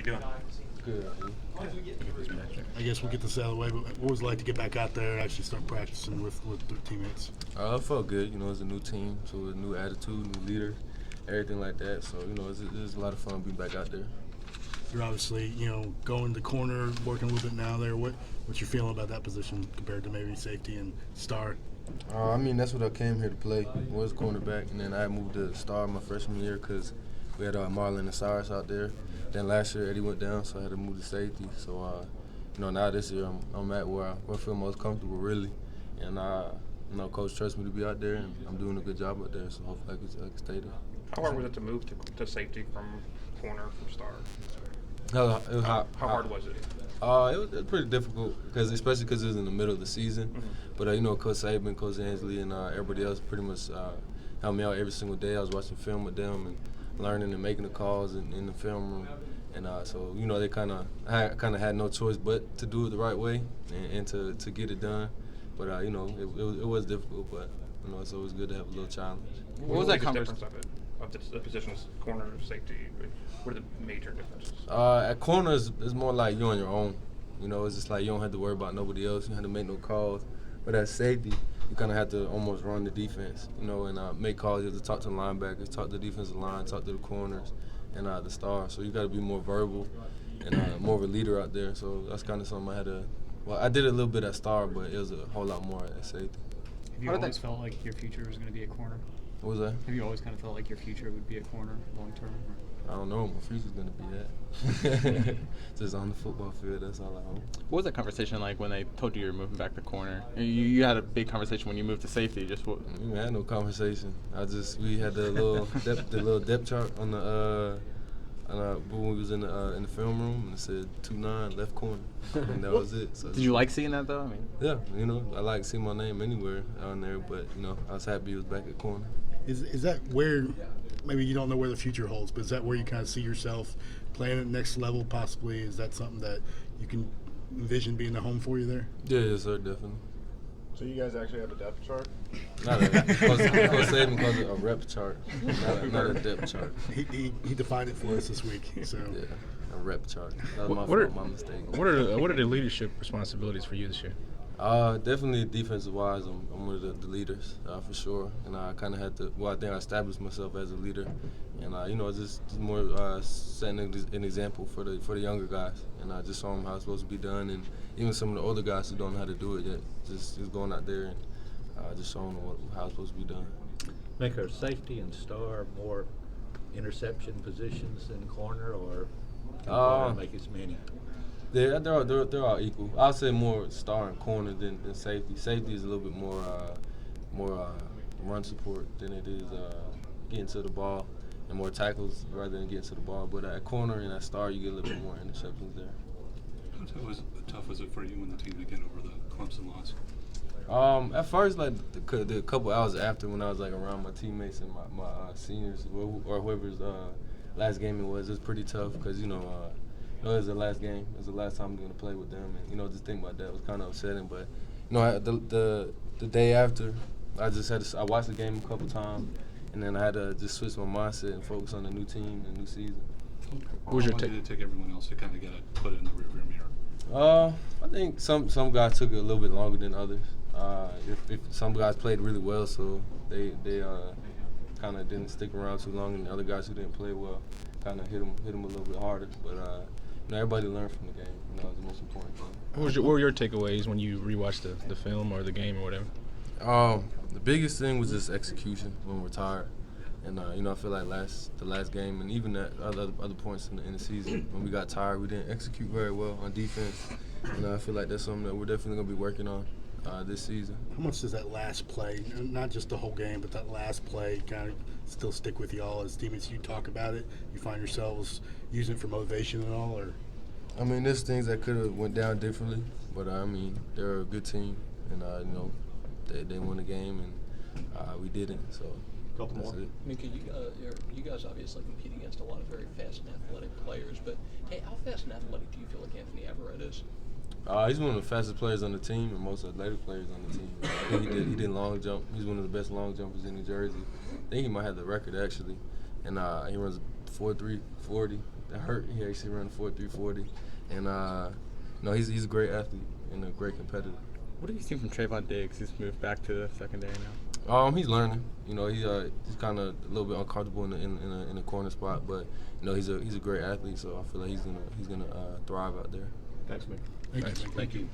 doing? Good. I guess we'll get this out of the way, but what was it like to get back out there and actually start practicing with their teammates? It felt good. You know, it's a new team, so a new attitude, new leader, everything like that. So, you know, it's a lot of fun being back out there. You're obviously, going to corner, working a little bit now there. What's your feeling about that position compared to maybe safety and star? That's what I came here to play, was cornerback, and then I moved to star my freshman year because we had Marlon and Cyrus out there. Then last year Eddie went down, so I had to move to safety. So, now this year I'm at where I feel most comfortable, really. And, Coach trusts me to be out there, and I'm doing a good job out there, so hopefully I can stay there. How hard was it to move to safety from corner from star? It was How hard was it? It was pretty difficult, especially because it was in the middle of the season. Mm-hmm. But, Coach Saban, Coach Ansley, and everybody else pretty much helped me out every single day. I was watching film with them and learning and making the calls in the film room. And so, they kind of had no choice but to do it the right way and to get it done. But, it was difficult, but, it's always good to have a little challenge. What was that difference of the positions, corner, safety? What are the major differences? At corner, it's more like you're on your own. It's just like you don't have to worry about nobody else. You don't have to make no calls. But at safety, you kind of have to almost run the defense, and make calls. You have to talk to the linebackers, talk to the defensive line, talk to the corners, and the stars. So you got to be more verbal and more of a leader out there. So that's kind of something I had to. Well, I did a little bit at star, but it was a whole lot more at safety. Have you always felt like your future was going to be a corner? What was that? Have you always kind of felt like your future would be a corner long term? I don't know what my future's going to be at. Just on the football field, that's all I hope. What was that conversation like when they told you were moving back to corner? You had a big conversation when you moved to safety. We had no conversation. We had the little depth chart on the when we was in the film room, and it said 2-9 left corner, and that was it. So did you like seeing that though? Yeah, I like seeing my name anywhere on there, but I was happy it was back at corner. Is that where, maybe you don't know where the future holds, but is that where you kind of see yourself playing at next level possibly? Is that something that you can envision being the home for you there? Yeah, yes sir, definitely. So you guys actually have a depth chart? Not a Coach Saban calls it a rep chart, not a depth chart. He defined it for us this week. So yeah, a rep chart. That was my mistake. What are the leadership responsibilities for you this year? Definitely defensive wise, I'm one of the leaders for sure, and I kind of had to. Well, I think I established myself as a leader, and just more setting an example for the younger guys, and I just show them how it's supposed to be done, and even some of the older guys who don't know how to do it yet, just going out there and just showing them how it's supposed to be done. Minkah, safety and star more interception positions than corner, or make as many? They're all equal. I'd say more star and corner than safety. Safety is a little bit more run support than it is getting to the ball, and more tackles rather than getting to the ball. But at corner and at star, you get a little bit more interceptions there. How tough was it for you and the team to get over the Clemson loss? At first, like the couple hours after, when I was like around my teammates and my seniors or whoever's last game it was pretty tough because it was the last game. It was the last time I'm going to play with them, and just think about that was kind of upsetting. But the day after, I watched the game a couple times, and then I had to just switch my mindset and focus on the new team and new season. What was your take? Did it take everyone else to kind of put it in the rearview mirror? I think some guys took it a little bit longer than others. If some guys played really well, so they kind of didn't stick around too long, and the other guys who didn't play well kind of hit them a little bit harder. But everybody learned from the game. That was the most important thing. What were your takeaways when you rewatched the film or the game or whatever? The biggest thing was just execution when we're tired. And, I feel like the last game and even at other points in the season, when we got tired, we didn't execute very well on defense. And I feel like that's something that we're definitely going to be working on this season. How much does that last play, not just the whole game, but that last play kind of still stick with y'all as teammates? You talk about it, you find yourselves using it for motivation and all, or? There's things that could have went down differently, but they're a good team, and they won the game, and we didn't. So. Couple more. Minkah, you guys obviously compete against a lot of very fast and athletic players, but hey, how fast and athletic do you feel like Anthony Everett is? He's one of the fastest players on the team and most athletic players on the team. I think he did long jump. He's one of the best long jumpers in New Jersey. I think he might have the record actually, and he runs 4.3 40. That hurt. He actually ran 4.3 40, and no, he's a great athlete and a great competitor. What have you seen from Trayvon Diggs? He's moved back to the secondary now. He's learning. You know, he's kind of a little bit uncomfortable in the corner spot, but you know, he's a great athlete. So I feel like he's gonna thrive out there. Thanks, Mick. Thank you. Thank you.